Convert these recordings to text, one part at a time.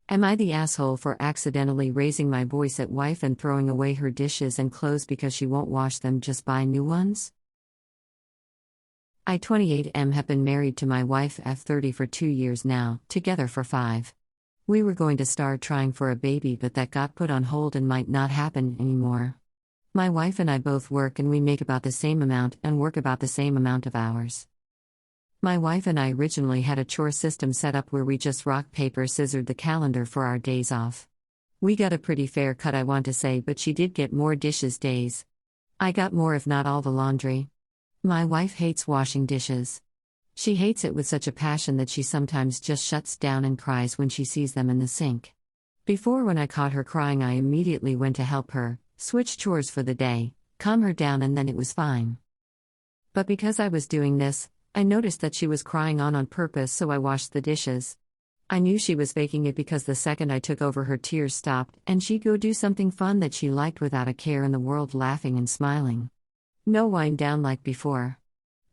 Am I the asshole for accidentally raising my voice at wife and throwing away her dishes and clothes because she won't wash them, just buy new ones? I, 28M, have been married to my wife F30 for 2 years now, together for 5. We were going to start trying for a baby, but that got put on hold and might not happen anymore. My wife and I both work and we make about the same amount and work about the same amount of hours. My wife and I originally had a chore system set up where we just rock, paper, scissored the calendar for our days off. We got a pretty fair cut, I want to say, but she did get more dishes days. I got more, if not all, the laundry. My wife hates washing dishes. She hates it with such a passion that she sometimes just shuts down and cries when she sees them in the sink. Before, when I caught her crying, I immediately went to help her, switch chores for the day, calm her down, and then it was fine. But because I was doing this, I noticed that she was crying on purpose, so I washed the dishes. I knew she was faking it because the second I took over, her tears stopped, and she'd go do something fun that she liked without a care in the world, laughing and smiling. No wind down like before.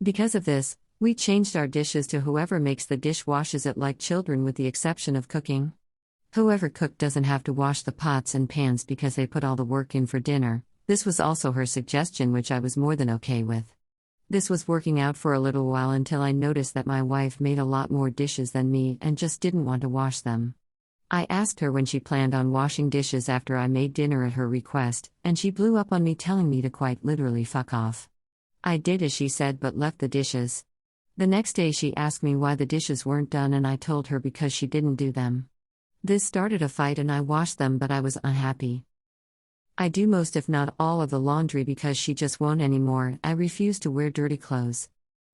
Because of this, we changed our dishes to whoever makes the dish washes it, like children, with the exception of cooking. Whoever cooked doesn't have to wash the pots and pans because they put all the work in for dinner. This was also her suggestion, which I was more than okay with. This was working out for a little while until I noticed that my wife made a lot more dishes than me and just didn't want to wash them. I asked her when she planned on washing dishes after I made dinner at her request, and she blew up on me, telling me to quite literally fuck off. I did as she said but left the dishes. The next day she asked me why the dishes weren't done, and I told her because she didn't do them. This started a fight and I washed them, but I was unhappy. I do most, if not all, of the laundry because she just won't anymore. I refuse to wear dirty clothes.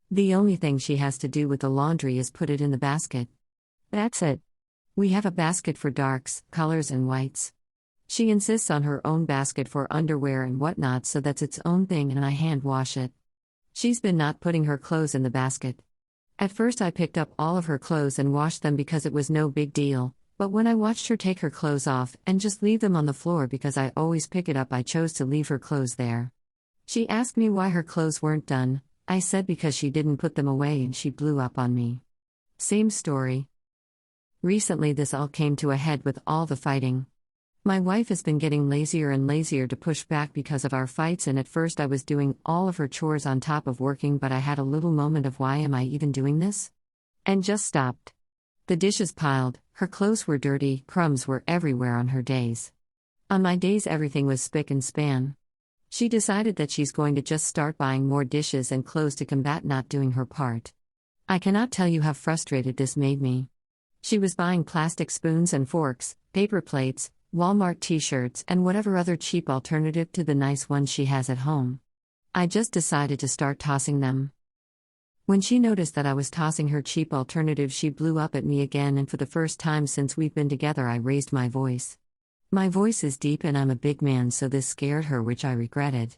The only thing she has to do with the laundry is put it in the basket. That's it. We have a basket for darks, colors, and whites. She insists on her own basket for underwear and whatnot, so that's its own thing, and I hand wash it. She's been not putting her clothes in the basket. At first I picked up all of her clothes and washed them because it was no big deal. But when I watched her take her clothes off and just leave them on the floor because I always pick it up, I chose to leave her clothes there. She asked me why her clothes weren't done. I said because she didn't put them away, and she blew up on me. Same story. Recently this all came to a head with all the fighting. My wife has been getting lazier and lazier to push back because of our fights, and at first I was doing all of her chores on top of working, but I had a little moment of why am I even doing this? And just stopped. The dishes piled, her clothes were dirty, crumbs were everywhere on her days. On my days everything was spick and span. She decided that she's going to just start buying more dishes and clothes to combat not doing her part. I cannot tell you how frustrated this made me. She was buying plastic spoons and forks, paper plates, Walmart t-shirts, and whatever other cheap alternative to the nice ones she has at home. I just decided to start tossing them. When she noticed that I was tossing her cheap alternatives, she blew up at me again, and for the first time since we've been together I raised my voice. My voice is deep and I'm a big man, so this scared her, which I regretted.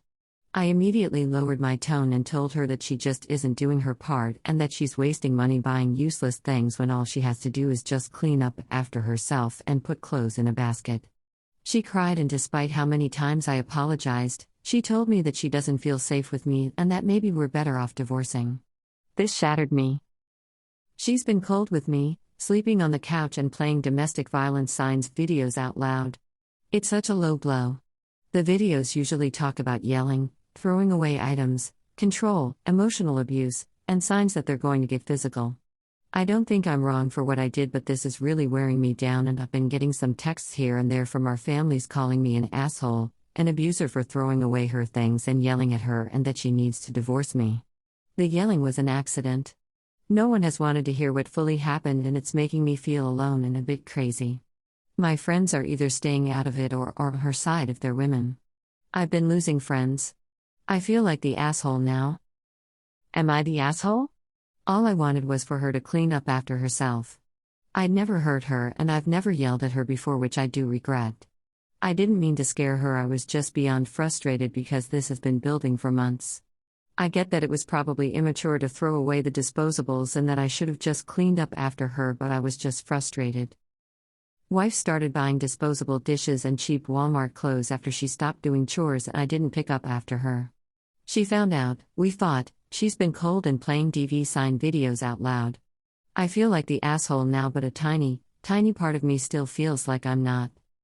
I immediately lowered my tone and told her that she just isn't doing her part and that she's wasting money buying useless things when all she has to do is just clean up after herself and put clothes in a basket. She cried, and despite how many times I apologized, she told me that she doesn't feel safe with me and that maybe we're better off divorcing. This shattered me. She's been cold with me, sleeping on the couch and playing domestic violence signs videos out loud. It's such a low blow. The videos usually talk about yelling, throwing away items, control, emotional abuse, and signs that they're going to get physical. I don't think I'm wrong for what I did, but this is really wearing me down, and I've been getting some texts here and there from our families calling me an asshole, an abuser for throwing away her things and yelling at her, and that she needs to divorce me. The yelling was an accident. No one has wanted to hear what fully happened, and it's making me feel alone and a bit crazy. My friends are either staying out of it or on her side if they're women. I've been losing friends. I feel like the asshole now. Am I the asshole? All I wanted was for her to clean up after herself. I'd never hurt her and I've never yelled at her before, which I do regret. I didn't mean to scare her, I was just beyond frustrated because this has been building for months. I get that it was probably immature to throw away the disposables and that I should have just cleaned up after her, but I was just frustrated. Wife started buying disposable dishes and cheap Walmart clothes after she stopped doing chores and I didn't pick up after her. She found out, we fought, she's been cold and playing DV sign videos out loud. I feel like the asshole now, but a tiny, Tiny part of me still feels like I'm not.